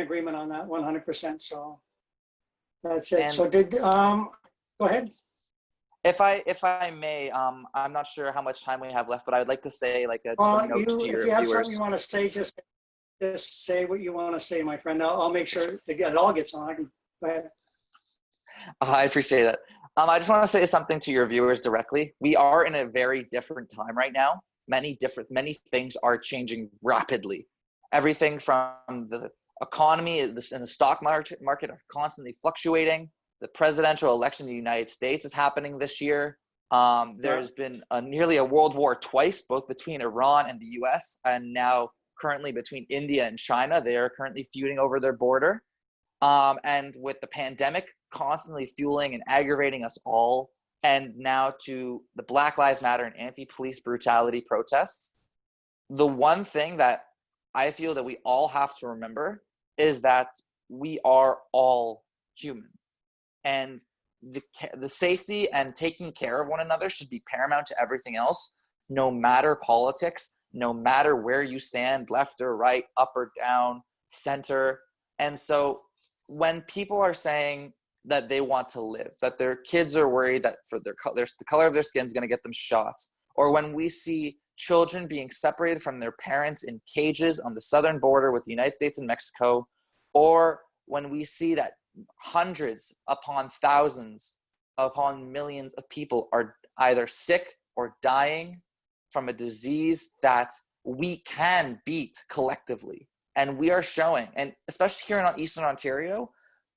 in agreement on that 100%. So that's it. And So go ahead. if I may, I'm not sure how much time we have left, but I would like to say like just a note to If your you have something viewers. you want to say, just say what you want to say, my friend. I'll make sure it all gets on. I can go ahead. I appreciate it. I just want to say something to your viewers directly. We are in a very different time right now. Many things are changing rapidly. Everything from the economy and the stock market are constantly fluctuating. The presidential election in the United States is happening this year. There's been nearly a world war twice, both between Iran and the US, and now currently between India and China. They are currently feuding over their border. And with the pandemic constantly fueling and aggravating us all, and now to the Black Lives Matter and anti-police brutality protests, the one thing that I feel that we all have to remember is that we are all human. And the safety and taking care of one another should be paramount to everything else, no matter politics, no matter where you stand, left or right, up or down, center. And so when people are saying that they want to live, that their kids are worried that for the color of their skin is going to get them shot, or when we see children being separated from their parents in cages on the southern border with the United States and Mexico, or when we see that hundreds upon thousands upon millions of people are either sick or dying from a disease that we can beat collectively. And we are showing, and especially here in Eastern Ontario,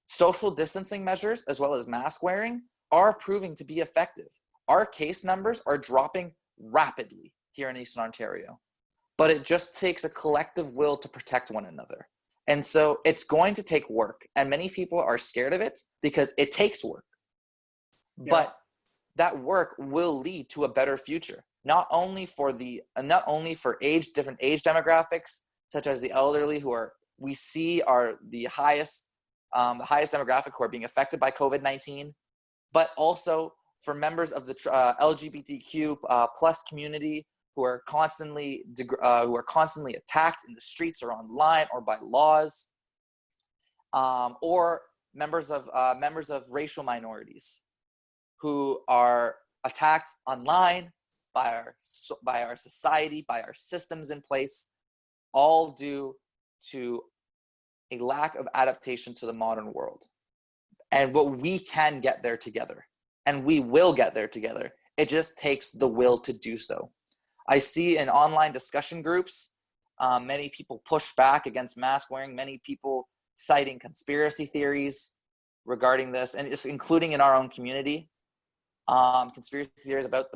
social distancing measures as well as mask wearing are proving to be effective. Our case numbers are dropping rapidly here in Eastern Ontario, but it just takes a collective will to protect one another. And so it's going to take work, and many people are scared of it because it takes work. Yeah. But that work will lead to a better future, not only for different age demographics, such as the elderly, we see are the highest demographic who are being affected by COVID-19, but also for members of the LGBTQ plus community who are constantly attacked in the streets or online or by laws, or members of racial minorities who are attacked online by our society, by our systems in place, all due to a lack of adaptation to the modern world. And what we can get there together, and we will get there together. It just takes the will to do so. I see in online discussion groups, many people push back against mask wearing, many people citing conspiracy theories regarding this, and it's including in our own community, conspiracy theories about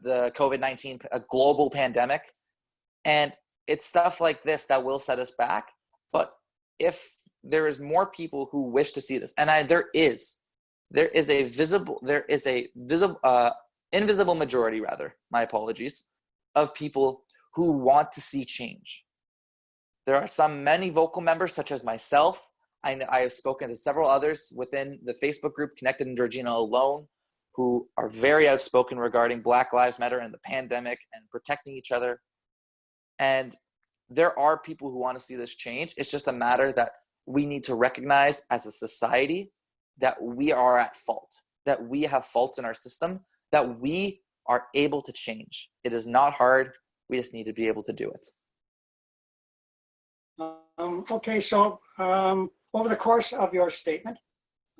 the COVID-19 global pandemic. And it's stuff like this that will set us back. But if there is more people who wish to see this, and there is a invisible majority, my apologies, of people who want to see change. There are many vocal members, such as myself. I have spoken to several others within the Facebook group Connected in Georgina alone, who are very outspoken regarding Black Lives Matter and the pandemic and protecting each other. And there are people who want to see this change. It's just a matter that we need to recognize as a society that we are at fault, that we have faults in our system, that we are able to change. It is not hard. We just need to be able to do it. Okay, so over the course of your statement,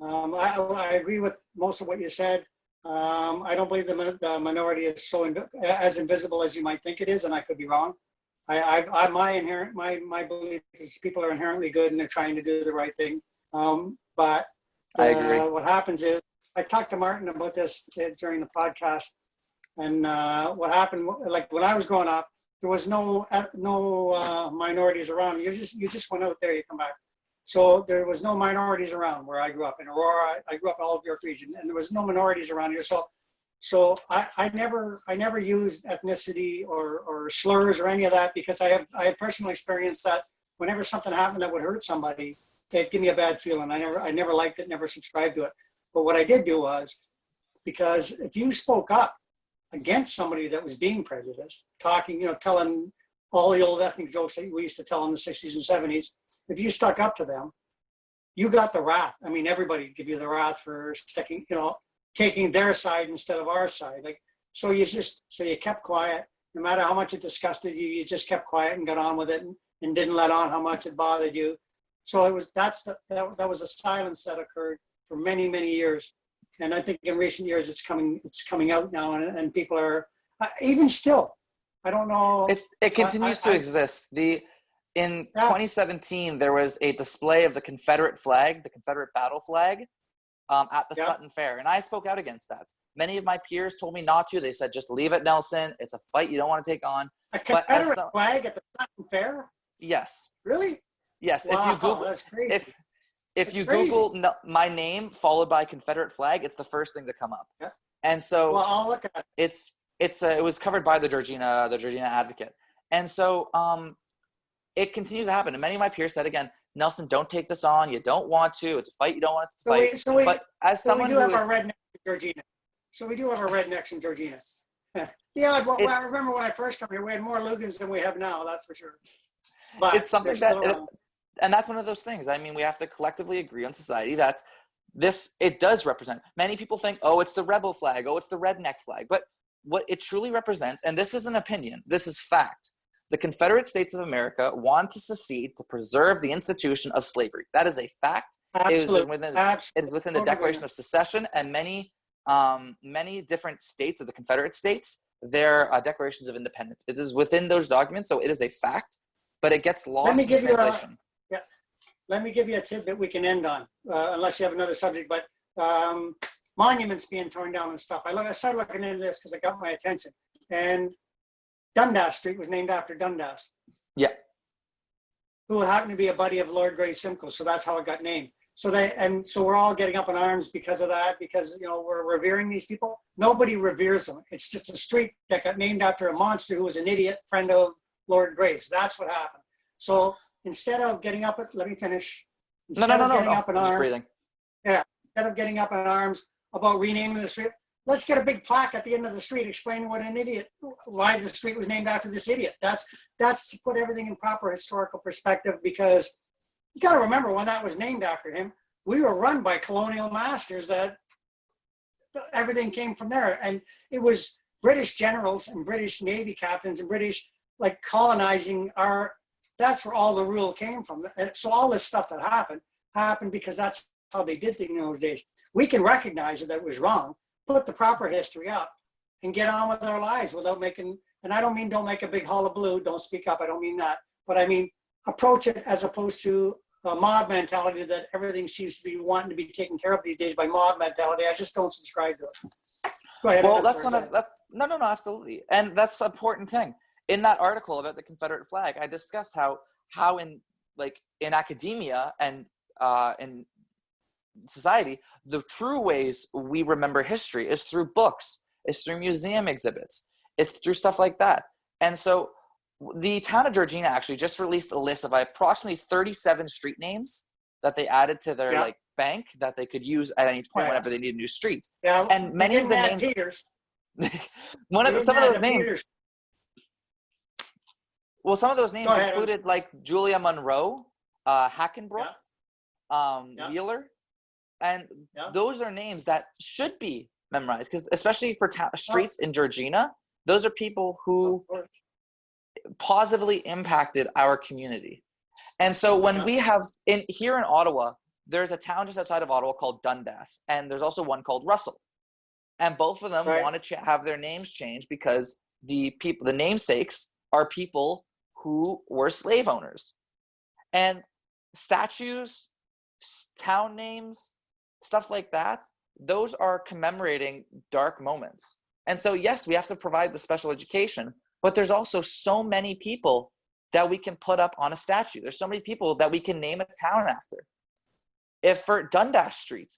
I agree with most of what you said. I don't believe the minority is as invisible as you might think it is, and I could be wrong. My belief is people are inherently good and they're trying to do the right thing. But I agree. What happens is, I talked to Martin about this during the podcast, and what happened, like when I was growing up, there was no minorities around. You just went out there, you come back. So there was no minorities around where I grew up in Aurora. I grew up in Olive York region, and there was no minorities around here. So I never used ethnicity or slurs or any of that, because I have personal experience that whenever something happened that would hurt somebody, it'd give me a bad feeling. I never liked it, never subscribed to it. But what I did do was, because if you spoke up against somebody that was being prejudiced, talking, telling all the old ethnic jokes that we used to tell in the 60s and 70s, if you stuck up to them, you got the wrath. I mean, everybody give you the wrath for sticking, taking their side instead of our side. Like, so you kept quiet. No matter how much it disgusted you, you just kept quiet and got on with it and didn't let on how much it bothered you. So that was a silence that occurred for many, many years. And I think in recent years, it's coming out now, and people are, even still, I don't know. It continues to exist. In 2017, there was a display of the Confederate flag, the Confederate battle flag, at the Sutton Fair. And I spoke out against that. Many of my peers told me not to. They said, just leave it, Nelson. It's a fight you don't want to take on. A Confederate flag at the Sutton Fair? Yes. Really? Yes. Wow, if you Google, that's crazy. If you Google my name followed by Confederate flag, it's the first thing to come up. Yeah. And so well, I'll look at it. It was covered by the Georgina Advocate. And so it continues to happen. And many of my peers said, again, Nelson, don't take this on. You don't want to. It's a fight you don't want to fight. But as someone we do have our rednecks in Georgina. So we do have our rednecks in Georgina. Yeah, I remember when I first came here, we had more Lugans than we have now, that's for sure. But it's something and that's one of those things. I mean, we have to collectively agree on society that it does represent. Many people think, oh, it's the rebel flag, oh, it's the redneck flag. But what it truly represents, and this is an opinion, this is fact, the Confederate States of America want to secede to preserve the institution of slavery. That is a fact. Absolutely. It is within the Declaration of Secession, and many different states of the Confederate States, their declarations of independence. It is within those documents, so it is a fact, but it gets lost in translation. Let me give you a tidbit we can end on, unless you have another subject, but monuments being torn down and stuff. I started looking into this because it got my attention. And Dundas Street was named after Dundas. Yeah. Who happened to be a buddy of Lord Grey Simcoe, so that's how it got named. So we're all getting up in arms because of that, because we're revering these people. Nobody reveres them. It's just a street that got named after a monster who was an idiot friend of Lord Grey's. That's what happened. So instead of getting up let me finish. Instead of getting up in arms, yeah, instead of getting up in arms about renaming the street, let's get a big plaque at the end of the street explaining why the street was named after this idiot. That's to put everything in proper historical perspective, because you got to remember when that was named after him, we were run by colonial masters that everything came from there. And it was British generals and British Navy captains and British colonizing that's where all the rule came from. And so all this stuff that happened because that's how they did things in those days. We can recognize that it was wrong, put the proper history up, and get on with our lives without making, and I don't mean don't make a big hullabaloo, don't speak up, I don't mean that, but I mean approach it as opposed to a mob mentality that everything seems to be wanting to be taken care of these days by mob mentality. I just don't subscribe to it. Go ahead. Well, no, absolutely. And that's an important thing. In that article about the Confederate flag, I discussed how in academia and in society, the true ways we remember history is through books, it's through museum exhibits, it's through stuff like that. And so the town of Georgina actually just released a list of approximately 37 street names that they added to their bank that they could use at any point whenever they need a new street. Yeah, and many of the names. Peters. Some of those names. Well, some of those names included Julia Monroe, Hackenbrook, Wheeler, and those are names that should be memorized, because especially for streets in Georgina, those are people who positively impacted our community. And so when we have here in Ottawa, there's a town just outside of Ottawa called Dundas, and there's also one called Russell, and both of them want to have their names changed because the namesakes are people who were slave owners. And statues, town names, stuff like that, those are commemorating dark moments. And so, yes, we have to provide the special education, but there's also so many people that we can put up on a statue. There's so many people that we can name a town after. If for Dundas Street,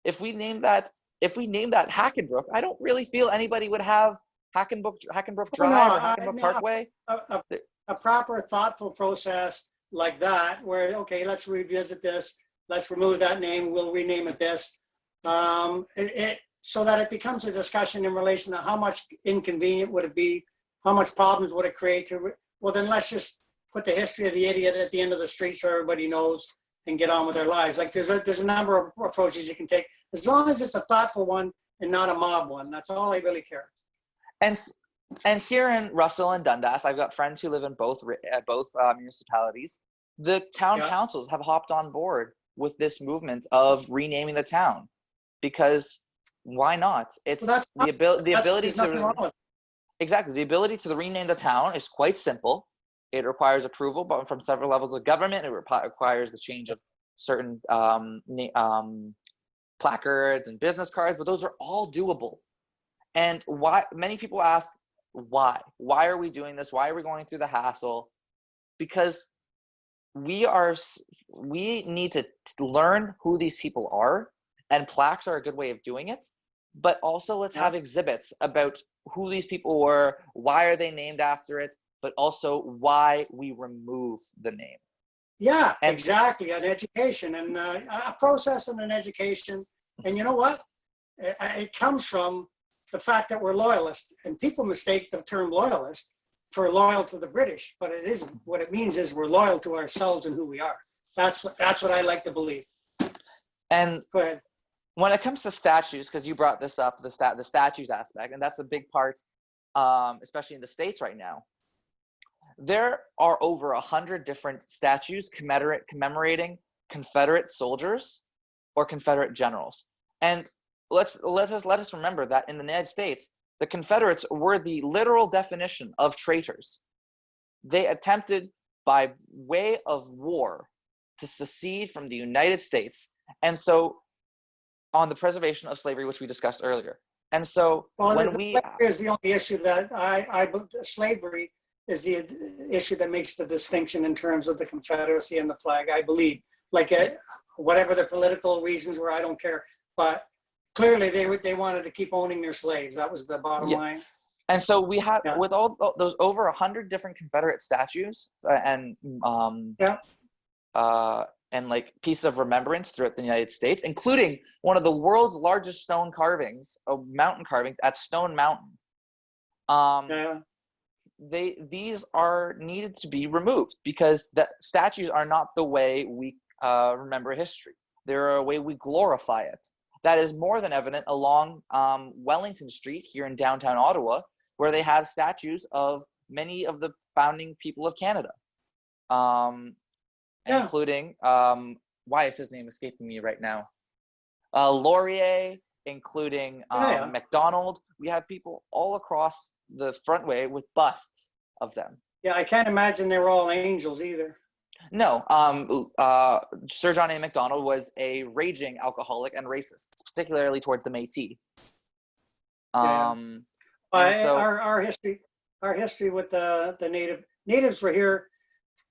if we name that Hackenbrook, I don't really feel anybody would have Hackenbrook Drive or Hackenbrook Parkway. A proper, thoughtful process like that, where let's revisit this, let's remove that name, we'll rename it this, so that it becomes a discussion in relation to how much inconvenient would it be, how much problems would it create. Well, then let's just put the history of the idiot at the end of the street so everybody knows and get on with their lives. Like there's a number of approaches you can take, as long as it's a thoughtful one and not a mob one. That's all I really care. And here in Russell and Dundas, I've got friends who live in both municipalities. The town councils have hopped on board with this movement of renaming the town, because why not? It's the ability to exactly the ability to rename the town is quite simple. It requires approval, but from several levels of government. It requires the change of certain placards and business cards, but those are all doable. And why? Many people ask, why? Why are we doing this? Why are we going through the hassle? Because we need to learn who these people are, and plaques are a good way of doing it. But also, let's have exhibits about who these people were, why are they named after it, but also why we remove the name. Yeah, exactly. An education and a process and an education. And you know what? It comes from the fact that we're loyalists, and people mistake the term loyalist for loyal to the British, but it isn't. What it means is we're loyal to ourselves and who we are. That's what I like to believe. And go ahead. When it comes to statues, because you brought this up, the statues aspect, and that's a big part, especially in the States right now. There are over 100 different statues commemorating Confederate soldiers or Confederate generals. And let us remember that in the United States, the Confederates were the literal definition of traitors. They attempted by way of war to secede from the United States, and so on the preservation of slavery, which we discussed earlier. And so slavery is the only issue that slavery is the issue that makes the distinction in terms of the Confederacy and the flag, I believe. Like whatever the political reasons were, I don't care. But clearly they wanted to keep owning their slaves. That was the bottom line. And so we have, with all those over 100 different Confederate statues and like pieces of remembrance throughout the United States, including one of the world's largest stone carvings, mountain carvings at Stone Mountain. These are needed to be removed, because the statues are not the way we remember history. They're a way we glorify it. That is more than evident along Wellington Street here in downtown Ottawa, where they have statues of many of the founding people of Canada, including, why is his name escaping me right now? Laurier, including MacDonald. We have people all across the frontway with busts of them. Yeah, I can't imagine they were all angels either. No, Sir John A. Macdonald was a raging alcoholic and racist, particularly toward the Métis. So our history with the natives were here.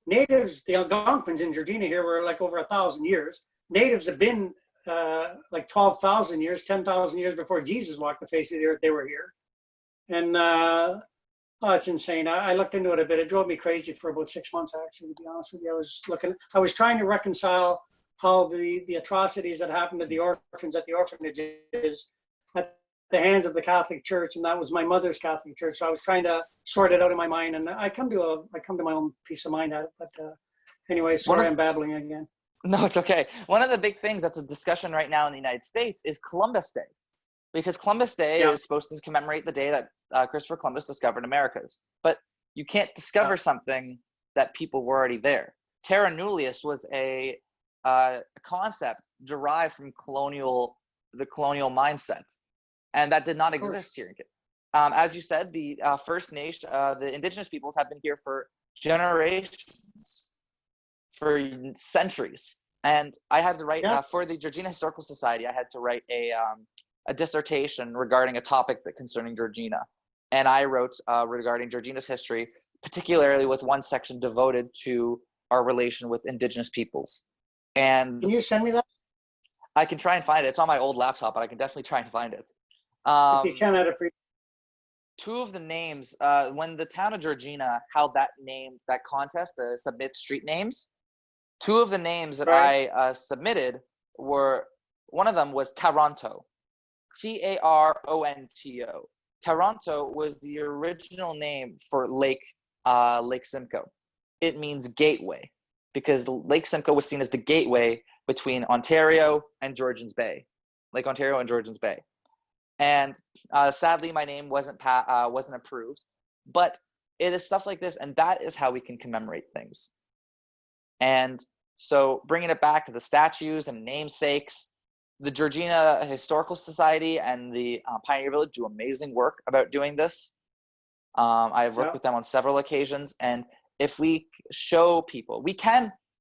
Natives, the Algonquins in Georgina here were like over 1,000 years. Natives have been like 12,000 years, 10,000 years before Jesus walked the face of the earth. They were here, and it's insane. I looked into it a bit. It drove me crazy for about 6 months, actually, to be honest with you. I was trying to reconcile how the atrocities that happened to the orphans at the orphanages at the hands of the Catholic Church, and that was my mother's Catholic Church. So I was trying to sort it out in my mind, and I come to my own peace of mind at it. But anyway, sorry, I'm babbling again. No, it's okay. One of the big things that's a discussion right now in the United States is Columbus Day, because Columbus Day is supposed to commemorate the day that Christopher Columbus discovered Americas. But you can't discover something that people were already there. Terra nullius was a concept derived from the colonial mindset, and that did not exist here. As you said, the First Nation, the indigenous peoples have been here for generations, for centuries. And I had to write, for the Georgina Historical Society, I had to write a dissertation regarding a topic concerning Georgina. And I wrote regarding Georgina's history, particularly with one section devoted to our relation with indigenous peoples. And can you send me that? I can try and find it. It's on my old laptop, but I can definitely try and find it. If you can, I'd appreciate. Two of the names, when the town of Georgina held that contest to submit street names, two of the names that I submitted were, one of them was Taranto, Taronto. Taranto was the original name for Lake Simcoe. it means gateway, because Lake Simcoe was seen as the gateway between Ontario and Georgians Bay, Lake Ontario and Georgians Bay. And sadly, my name wasn't approved, but it is stuff like this, and that is how we can commemorate things. And so bringing it back to the statues and namesakes, the Georgina Historical Society and the Pioneer Village do amazing work about doing this. I have worked with them on several occasions, and if we show people,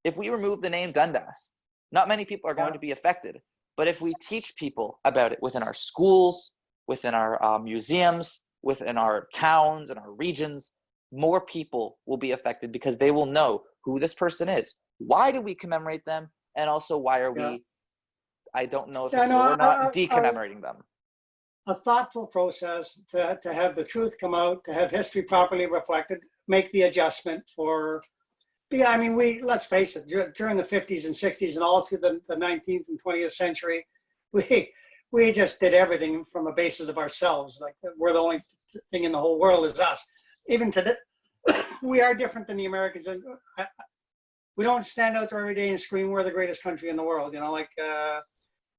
if we remove the name Dundas, not many people are going to be affected. But if we teach people about it within our schools, within our museums, within our towns and our regions, more people will be affected, because they will know who this person is. Why do we commemorate them? And also, why are we, I don't know if we're not decommemorating them. A thoughtful process to have the truth come out, to have history properly reflected, make the adjustment for, I mean, let's face it, during the 50s and 60s and all through the 19th and 20th century, we just did everything from a basis of ourselves. Like, we're the only thing in the whole world is us. Even today, we are different than the Americans. And we don't stand out there every day and scream, we're the greatest country in the world.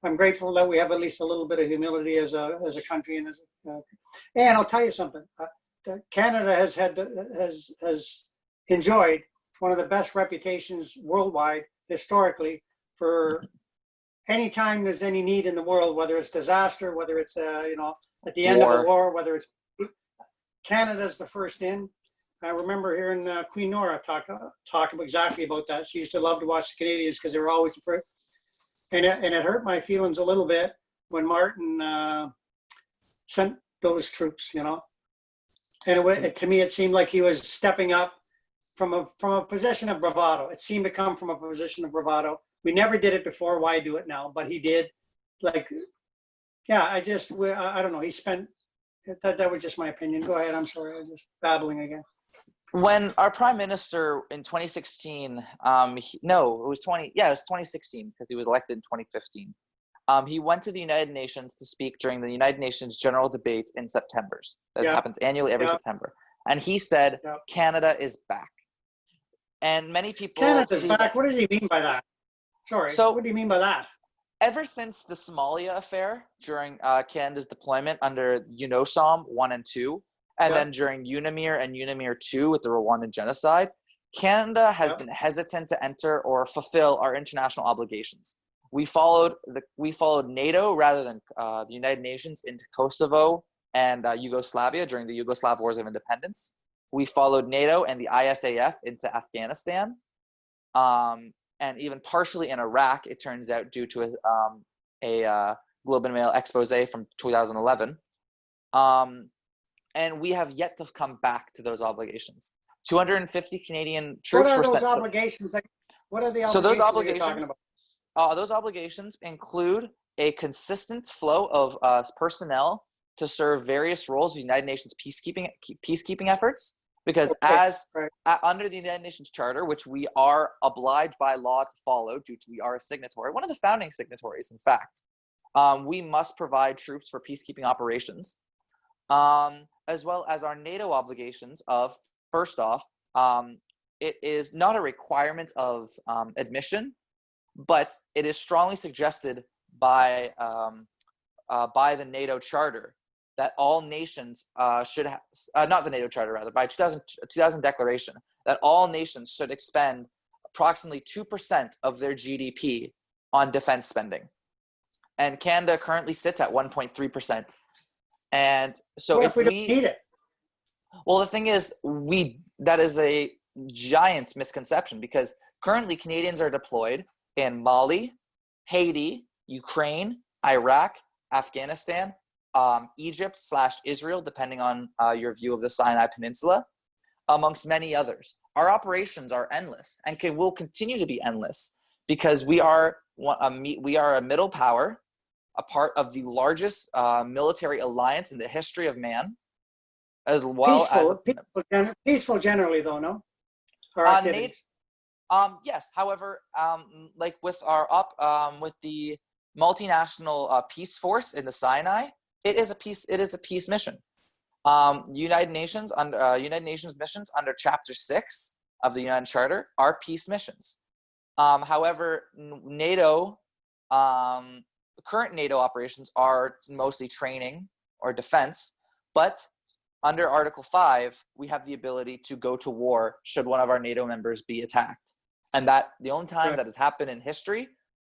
I'm grateful that we have at least a little bit of humility as a country. And I'll tell you something, Canada has enjoyed one of the best reputations worldwide, historically, for any time there's any need in the world, whether it's disaster, whether it's, at the end of a war, whether it's, Canada's the first in. I remember hearing Queen Nora talk exactly about that. She used to love to watch the Canadians because they were always the first. And it hurt my feelings a little bit when Martin sent those troops, And to me, it seemed like he was stepping up from a position of bravado. It seemed to come from a position of bravado. We never did it before. Why do it now? But he did. I don't know. He spent. That was just my opinion. Go ahead. I'm sorry. I'm just babbling again. When our prime minister in 2016, it was 2016, because he was elected in 2015. He went to the United Nations to speak during the United Nations General Debate in September. That happens annually every September. And he said, Canada is back. And many people— Canada's back? What did he mean by that? Sorry, so what do you mean by that? Ever since the Somalia affair, during Canada's deployment under UNOSOM 1 and 2, and then during UNAMIR and UNAMIR 2 with the Rwandan genocide, Canada has been hesitant to enter or fulfill our international obligations. We followed NATO rather than the United Nations into Kosovo and Yugoslavia during the Yugoslav Wars of Independence. We followed NATO and the ISAF into Afghanistan, and even partially in Iraq, it turns out, due to a Globe and Mail expose from 2011. And we have yet to come back to those obligations. 250 Canadian troops were sent. What are those obligations? What are the obligations, so those obligations you're talking about? Those obligations include a consistent flow of personnel to serve various roles in the United Nations peacekeeping efforts. Because under the United Nations Charter, which we are obliged by law to follow due to we are a signatory, one of the founding signatories, in fact, we must provide troops for peacekeeping operations, as well as our NATO obligations of, first off, it is not a requirement of admission, but it is strongly suggested by the NATO Charter that all nations should have, not the NATO Charter, rather, by 2000 declaration, that all nations should expend approximately 2% of their GDP on defense spending. And Canada currently sits at 1.3%. And so if we don't need it. Well, the thing is, that is a giant misconception, because currently Canadians are deployed in Mali, Haiti, Ukraine, Iraq, Afghanistan, Egypt/Israel, depending on your view of the Sinai Peninsula, amongst many others. Our operations are endless and will continue to be endless, because we are a middle power, a part of the largest military alliance in the history of man, as well peaceful generally, though, no? Our activities. Yes. However, like with with the multinational peace force in the Sinai, it is a peace mission. United Nations missions under Chapter 6 of the UN Charter are peace missions. However, NATO, current NATO operations are mostly training or defense, but under Article 5, we have the ability to go to war should one of our NATO members be attacked. And that the only time that has happened in history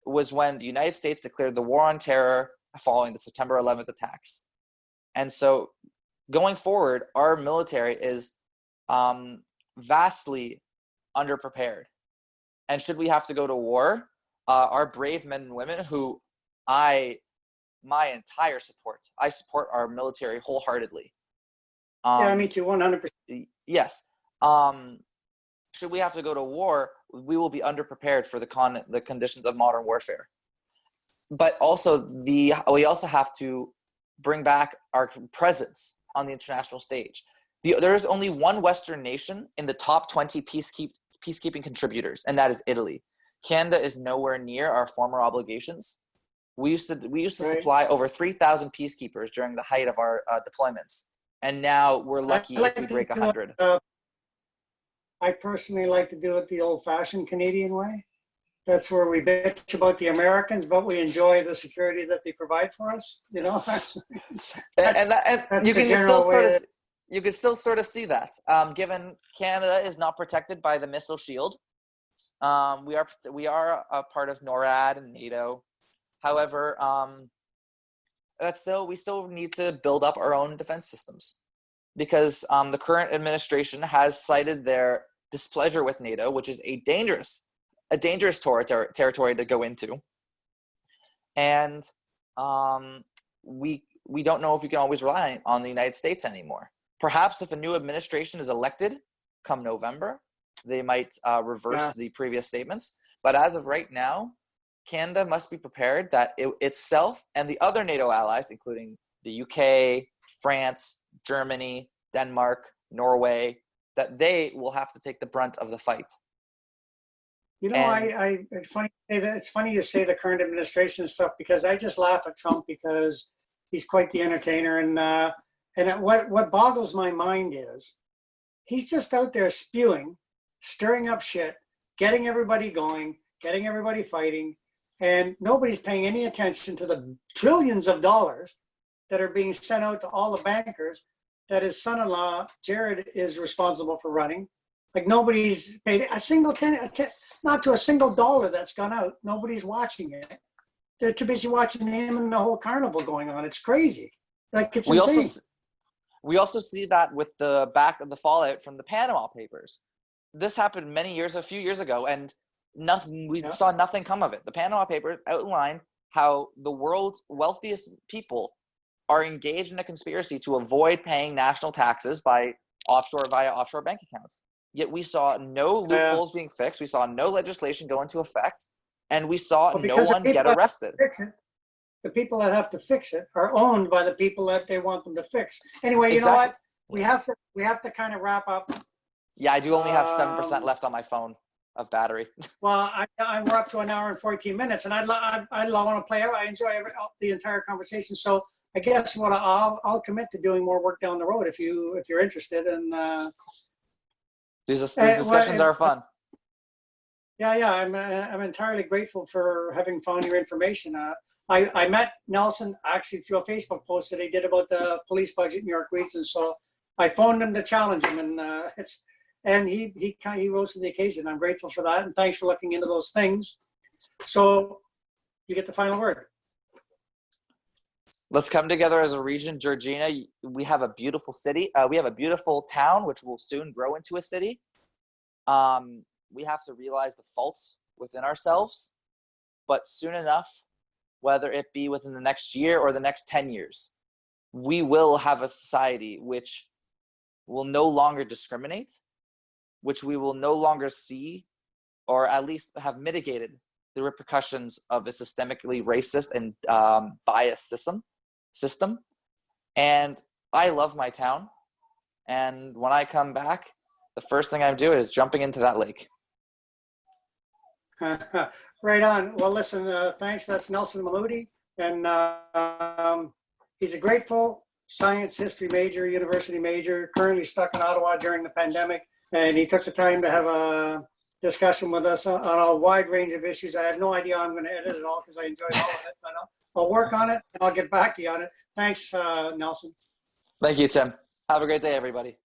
was when the United States declared the war on terror following the September 11th attacks. And so going forward, our military is vastly underprepared. And should we have to go to war, our brave men and women who my entire support, I support our military wholeheartedly. Yeah, me too, 100%. Yes. Should we have to go to war, we will be underprepared for the conditions of modern warfare. But also we also have to bring back our presence on the international stage. There is only one Western nation in the top 20 peacekeeping contributors, and that is Italy. Canada is nowhere near our former obligations. We used to supply over 3,000 peacekeepers during the height of our deployments, and now we're lucky if we break 100. I personally like to do it the old-fashioned Canadian way. That's where we bitch about the Americans, but we enjoy the security that they provide for us. You know, you can still sort of see that. Given Canada is not protected by the missile shield, we are a part of NORAD and NATO. However, we still need to build up our own defense systems, because the current administration has cited their displeasure with NATO, which is a dangerous territory to go into. And we don't know if we can always rely on the United States anymore. Perhaps if a new administration is elected come November, they might reverse the previous statements. But as of right now, Canada must be prepared that itself and the other NATO allies, including the UK, France, Germany, Denmark, Norway, that they will have to take the brunt of the fight. You know, it's funny you say the current administration stuff, because I just laugh at Trump because he's quite the entertainer. And what boggles my mind is he's just out there spewing, stirring up shit, getting everybody going, getting everybody fighting, and nobody's paying any attention to the trillions of dollars that are being sent out to all the bankers that his son-in-law, Jared, is responsible for running. Like, nobody's paid a single not to a single dollar that's gone out. Nobody's watching it. They're too busy watching him and the whole carnival going on. It's crazy. Like, it's insane. We also see that with the fallout from the Panama Papers. This happened a few years ago, and we saw nothing come of it. The Panama Papers outlined how the world's wealthiest people are engaged in a conspiracy to avoid paying national taxes via offshore bank accounts. Yet we saw no loopholes being fixed. We saw no legislation go into effect, and we saw no one get arrested. The people that have to fix it are owned by the people that they want them to fix. Anyway, you know what? We have to kind of wrap up. Yeah, I do only have 7% left on my phone of battery. Well, we're up to an hour and 14 minutes, and I want to play. I enjoy the entire conversation. So I guess I'll commit to doing more work down the road if you're interested. And these discussions are fun. Yeah, I'm entirely grateful for having found your information. I met Nelson actually through a Facebook post that he did about the police budget in New York region. So I phoned him to challenge him, and he rose to the occasion. I'm grateful for that, and thanks for looking into those things. So you get the final word. Let's come together as a region, Georgina. We have a beautiful city. We have a beautiful town, which will soon grow into a city. We have to realize the faults within ourselves, but soon enough, whether it be within the next year or the next 10 years, we will have a society which will no longer discriminate, which we will no longer see, or at least have mitigated the repercussions of a systemically racist and biased system. And I love my town. And when I come back, the first thing I do is jumping into that lake. Right on. Well, listen, thanks. That's Nelson Maludi. And he's a grateful science history major, university major, currently stuck in Ottawa during the pandemic. and he took the time to have a discussion with us on a wide range of issues. I have no idea how I'm going to edit it all because I enjoyed all of it, but I'll work on it and I'll get back to you on it. Thanks, Nelson. Thank you, Tim. Have a great day, everybody.